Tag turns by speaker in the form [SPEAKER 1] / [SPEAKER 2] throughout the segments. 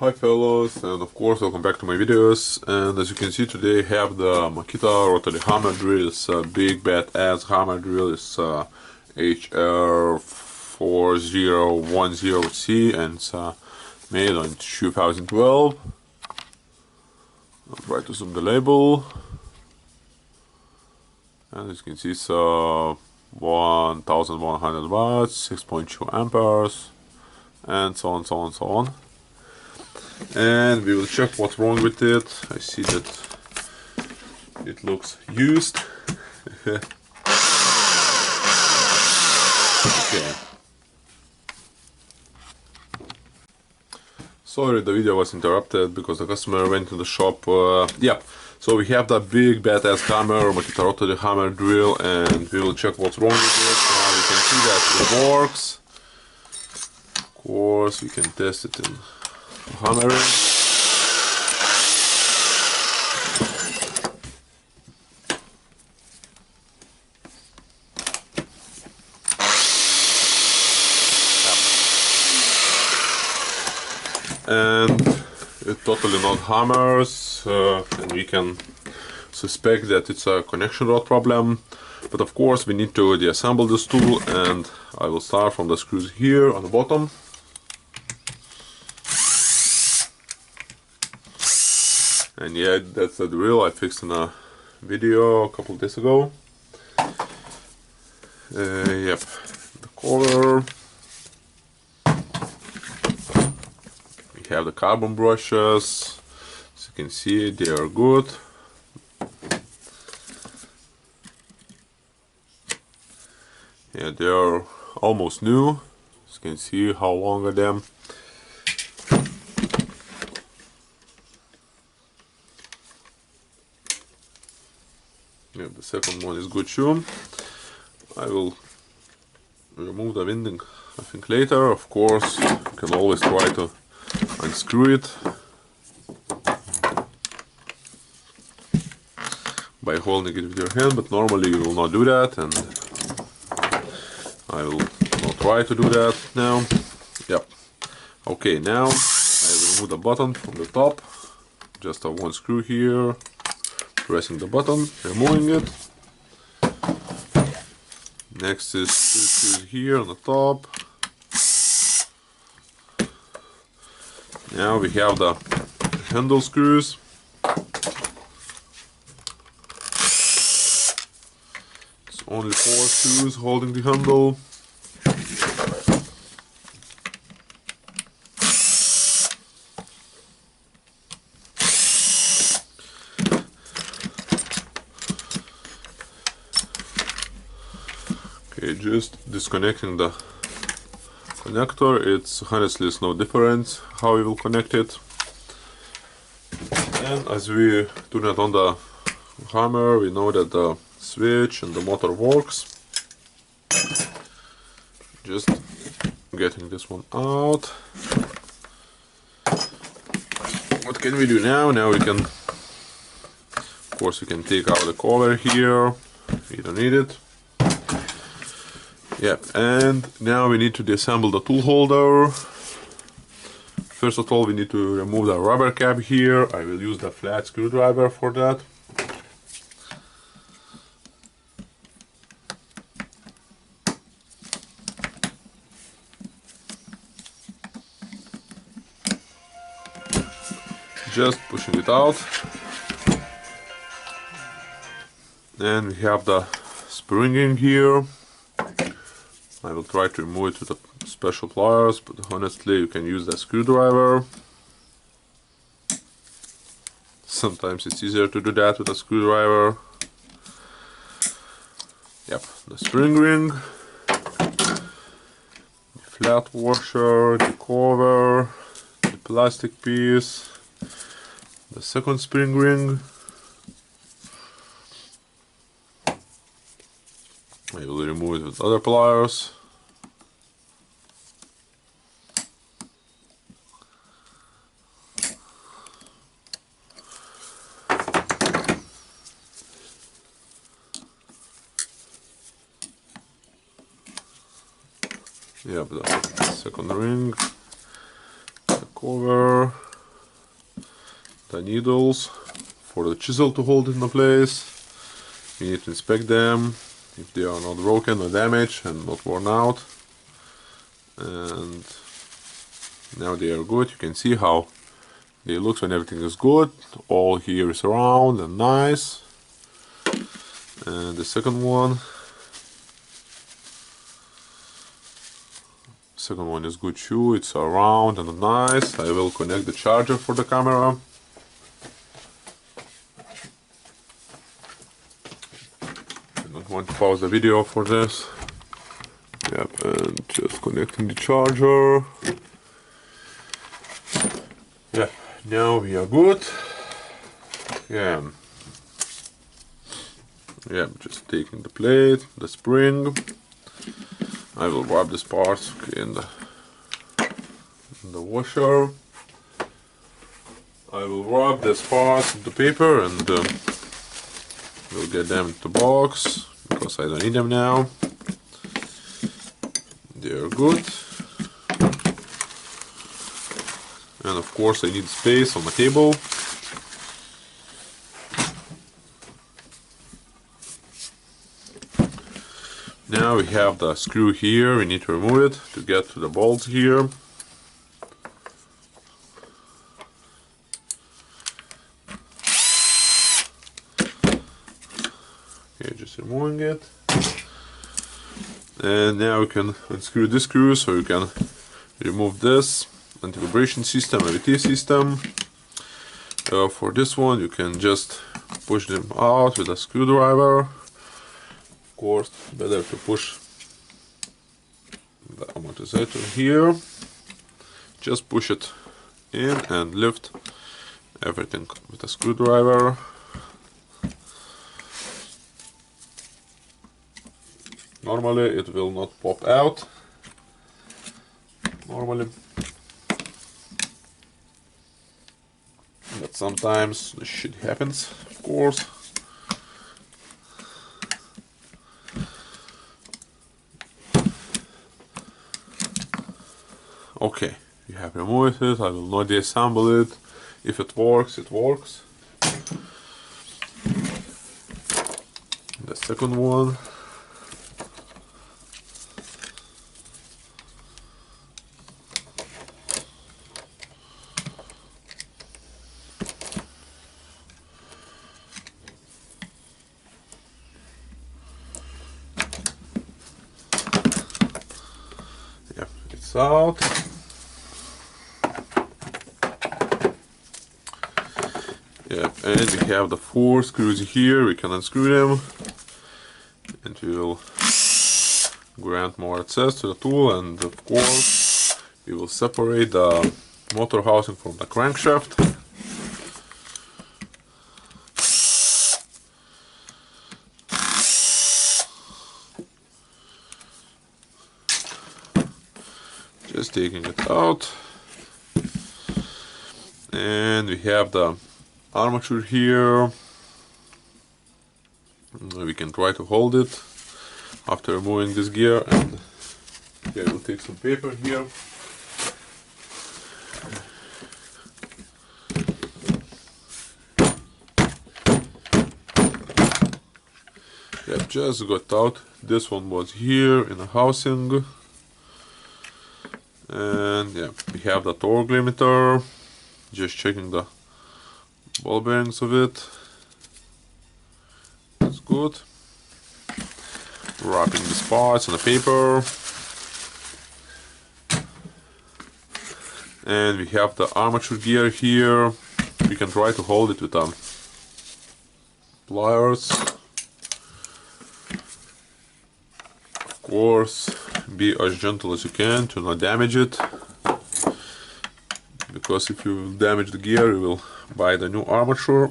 [SPEAKER 1] Hi fellas, and of course welcome back to my videos. And as you can see, today I have the Makita rotary hammer drill. It's a big badass hammer drill. It's HR4010C and it's made on 2012. I'll try to zoom the label. And as you can see, it's 1100 watts, 6.2 amperes, and so on, so on, so on. And we will check what's wrong with it. I see that it looks used. Okay. Sorry, the video was interrupted because the customer went to the shop. Yeah, so we have that big badass hammer, Makita rotary hammer drill, and we will check what's wrong with it. We can see that it works. Of course, we can test it in hammering. And it totally not hammers, and we can suspect that it's a connection rod problem. But of course we need to deassemble this tool, and I will start from the screws here on the bottom. And yeah, that's the drill I fixed in a video a couple of days ago. Yep, the cover. We have the carbon brushes. As you can see, they are good. Yeah, they are almost new. As you can see how long are them. Yeah, the second one is good too. I will remove the winding, I think, later. Of course, you can always try to unscrew it by holding it with your hand, but normally you will not do that, and I will not try to do that now. Yep. Okay, now I will remove the button from the top. Just a one screw here. Pressing the button, removing it. Next is two screws here on the top. Now we have the handle screws. It's only 4 screws holding the handle. Okay, just disconnecting the connector. It's honestly no difference how we will connect it. And as we turn it on the hammer, we know that the switch and the motor works. Just getting this one out. What can we do now? Now we can, of course, we can take out the cover here. We don't need it. Yeah, and now we need to disassemble the tool holder. First of all, we need to remove the rubber cap here. I will use the flat screwdriver for that. Just pushing it out. Then we have the springing here. I will try to remove it with the special pliers, but honestly you can use the screwdriver. Sometimes it's easier to do that with a screwdriver. Yep, the spring ring, the flat washer, the cover, the plastic piece, the second spring ring. I will remove it with other pliers. Yeah, the second ring, the cover, the needles for the chisel to hold it in place. We need to inspect them if they are not broken or damaged and not worn out. And now they are good. You can see how they look when everything is good. All here is round and nice. And the second one is good too. It's round and nice. I will connect the charger for the camera. I don't want to pause the video for this. Yep, and just connecting the charger. Yeah, now we are good. Yeah, just taking the plate, the spring. I will rub this part in the washer. I will rub this part in the paper and we'll get them into the box because I don't need them now. They are good. And of course I need space on my table. Now we have the screw here, we need to remove it to get to the bolts here. Okay, just removing it. And now we can unscrew this screw so you can remove this anti-vibration system, AVT system. For this one you can just push them out with a screwdriver. Of course, better to push the amortizer here. Just push it in and lift everything with a screwdriver. Normally it will not pop out. Normally. But sometimes this shit happens, of course. Okay, we have removed it. I will not disassemble it. If it works, it works. The second one. Yep, it's out. Yep, and we have the 4 screws here. We can unscrew them and we will grant more access to the tool, and of course we will separate the motor housing from the crankshaft. Just taking it out. And we have the armature here. We can try to hold it after removing this gear, and I will take some paper here. Yep, just got out. This one was here in the housing. And yeah, we have the torque limiter. Just checking the ball bearings of it. That's good. Wrapping the spots on the paper. And we have the armature gear here. We can try to hold it with pliers. Of course, be as gentle as you can to not damage it. Because if you damage the gear, you will buy the new armature.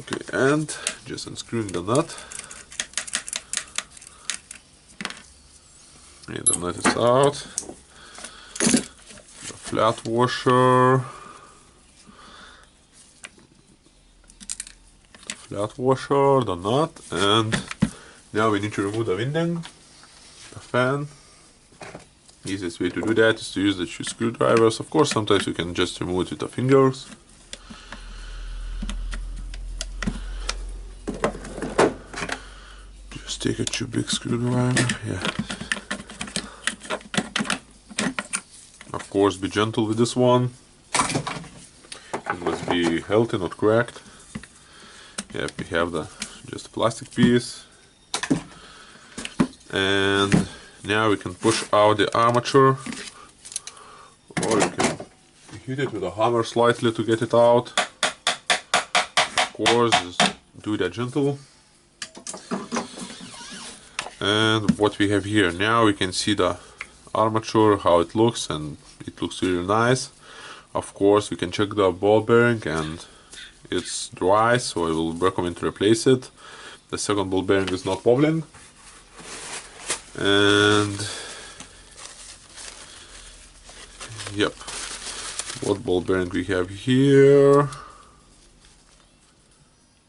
[SPEAKER 1] Okay, and just unscrewing the nut. And the nut is out. The flat washer. The nut, and now we need to remove the winding, the fan. Easiest way to do that is to use the two screwdrivers. Of course, sometimes you can just remove it with the fingers. Just take a two big screwdriver, yeah. Of course, be gentle with this one. It must be healthy, not cracked. Yeah, we have the just a plastic piece. And now we can push out the armature, or you can hit it with a hammer slightly to get it out. Of course, just do that gentle. And what we have here, now we can see the armature, how it looks, and it looks really nice. Of course, we can check the ball bearing, and it's dry, so I will recommend to replace it. The second ball bearing is not wobbling. And yep, what ball bearing we have here?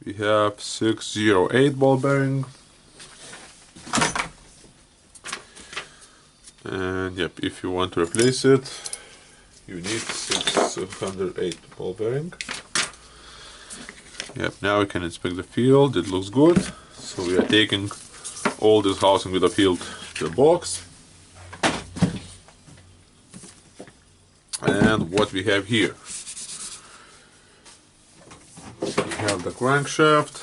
[SPEAKER 1] We have 608 ball bearing. And yep, if you want to replace it, you need 608 ball bearing. Yep, now we can inspect the field. It looks good. So we are taking all this housing with the field to the box. And what we have here, we have the crankshaft.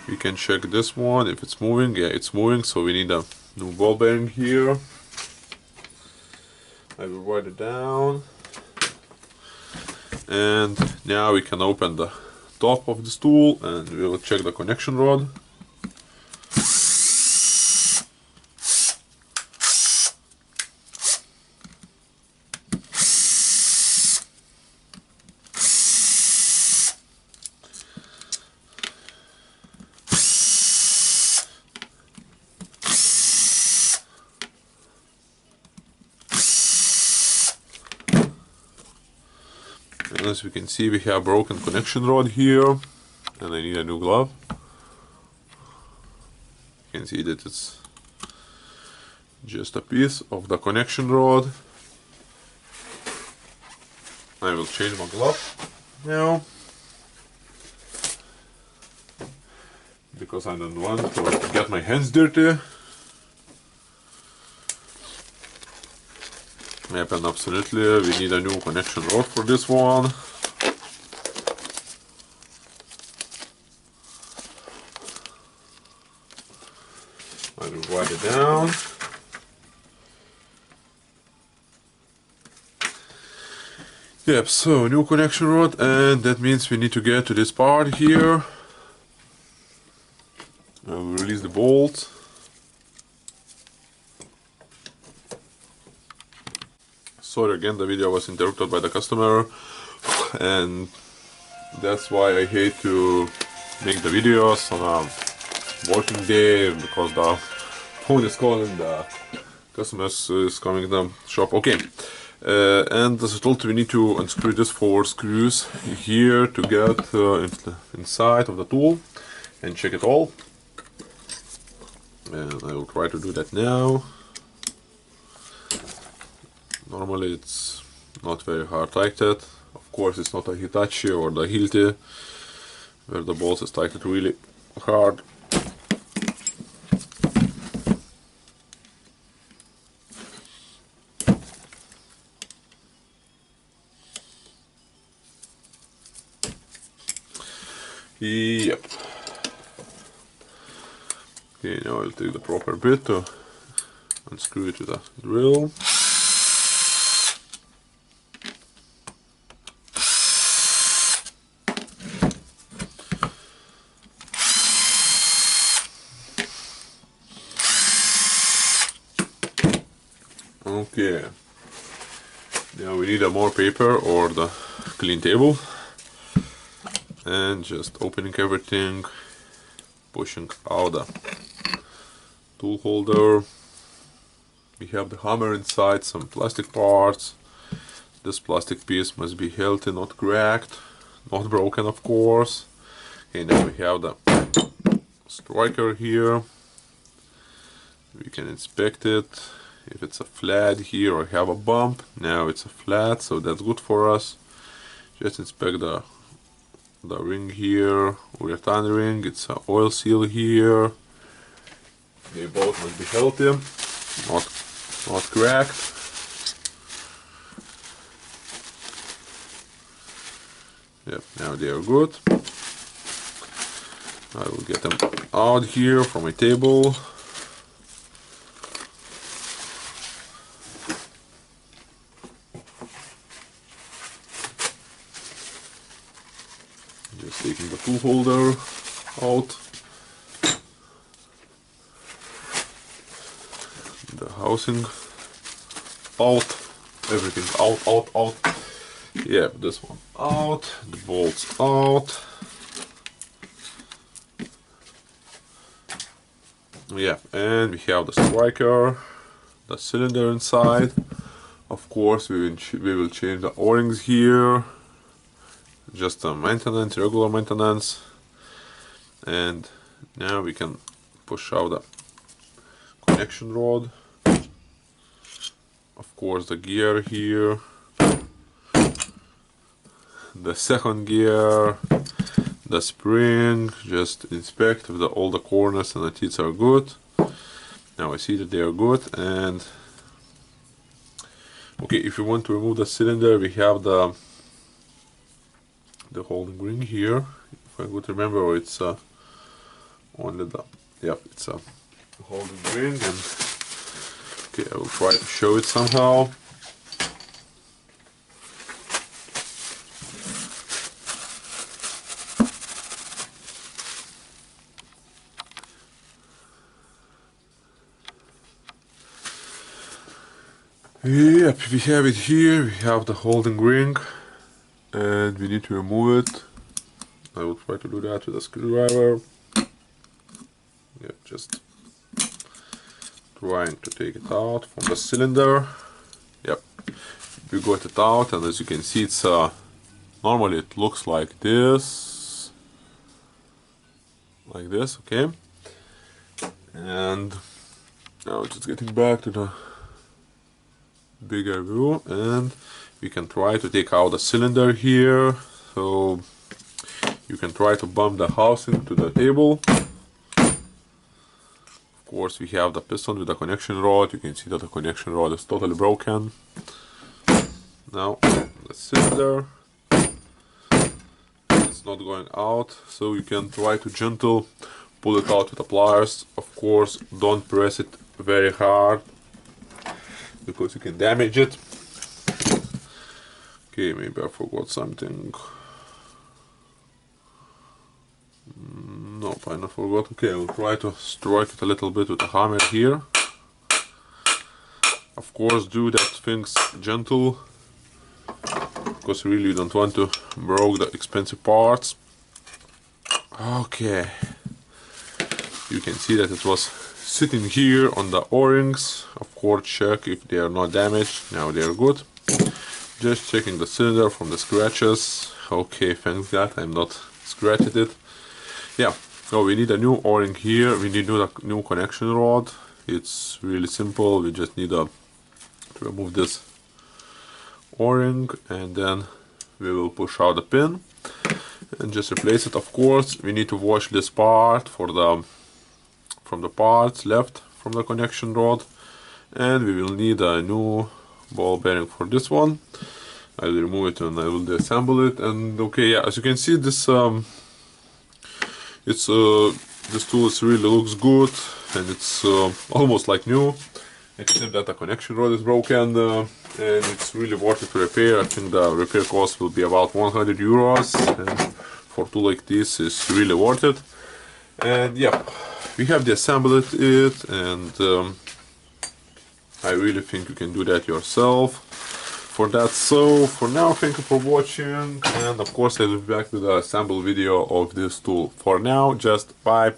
[SPEAKER 1] We can check this one if it's moving. Yeah, it's moving, so we need a new ball bearing here. I will write it down. And now we can open the top of this tool and we will check the connection rod. And as we can see, we have broken connection rod here, and I need a new glove. You can see that it's just a piece of the connection rod. I will change my glove now, because I don't want to get my hands dirty. Yep, and absolutely we need a new connection rod for this one. I will write it down. Yep, so new connection rod, and that means we need to get to this part here. I will release the bolt. Sorry again, the video was interrupted by the customer, and that's why I hate to make the videos on a working day, because the phone is calling, the customer is coming to the shop. Okay, and as I told you, we need to unscrew these 4 screws here to get inside of the tool and check it all. And I will try to do that now. Normally it's not very hard tightened. Of course, it's not a Hitachi or the Hilti, where the bolts is tightened really hard. Yep. Okay, now I'll take the proper bit to unscrew it to the drill. Okay, now we need a more paper or the clean table, and just opening everything, pushing out the tool holder. We have the hammer inside, some plastic parts. This plastic piece must be healthy, not cracked, not broken, of course. Okay, now we have the striker here. We can inspect it. If it's a flat here or have a bump, now it's a flat, so that's good for us. Just inspect the ring here, return ring. It's an oil seal here. They both must be healthy, not cracked. Yep, now they are good. I will get them out here from my table. Just taking the tool holder out. The housing out. Everything out. Yeah, this one out. The bolts out. Yeah, and we have the striker, the cylinder inside. Of course, we will change the O-rings here. Just a maintenance, regular maintenance. And now we can push out the connection rod. Of course, the gear here. The second gear. The spring. Just inspect if all the corners and the teeth are good. Now I see that they are good. And okay, if you want to remove the cylinder, we have the holding ring here. If I would remember, it's only the, yeah, it's a holding ring. And okay, I will try to show it somehow. Yep, we have it here. We have the holding ring, and we need to remove it. I will try to do that with a screwdriver. Yep, just trying to take it out from the cylinder. Yep, we got it out, and as you can see, it's normally it looks like this, okay. And now just getting back to the bigger view, and we can try to take out the cylinder here. So you can try to bump the housing to the table. Of course, we have the piston with the connection rod. You can see that the connection rod is totally broken. Now the cylinder, it's not going out, so you can try to gentle pull it out with the pliers. Of course, don't press it very hard, because you can damage it. Okay, maybe I forgot something. Nope, I not forgot. Okay, I will try to strike it a little bit with a hammer here. Of course, do that things gentle, because really you don't want to break the expensive parts. Okay, you can see that it was sitting here on the O-rings. Of course, check if they are not damaged. Now they are good. Just checking the cylinder from the scratches. Okay, thank God I'm not scratched it. Yeah, so we need a new O-ring here. We need a new connection rod. It's really simple. We just need to remove this O-ring, and then we will push out the pin and just replace it. Of course, we need to wash this part from the parts left from the connection rod, and we will need a new ball bearing for this one. I will remove it and I will disassemble it. And okay, yeah, as you can see, this this tool really looks good, and it's almost like new, except that the connection rod is broken, and it's really worth it to repair. I think the repair cost will be about 100 euros, and for a tool like this is really worth it. And yeah, we have disassembled it, and I really think you can do that yourself for that. So for now, thank you for watching, and of course I will be back with a sample video of this tool. For now, just bye.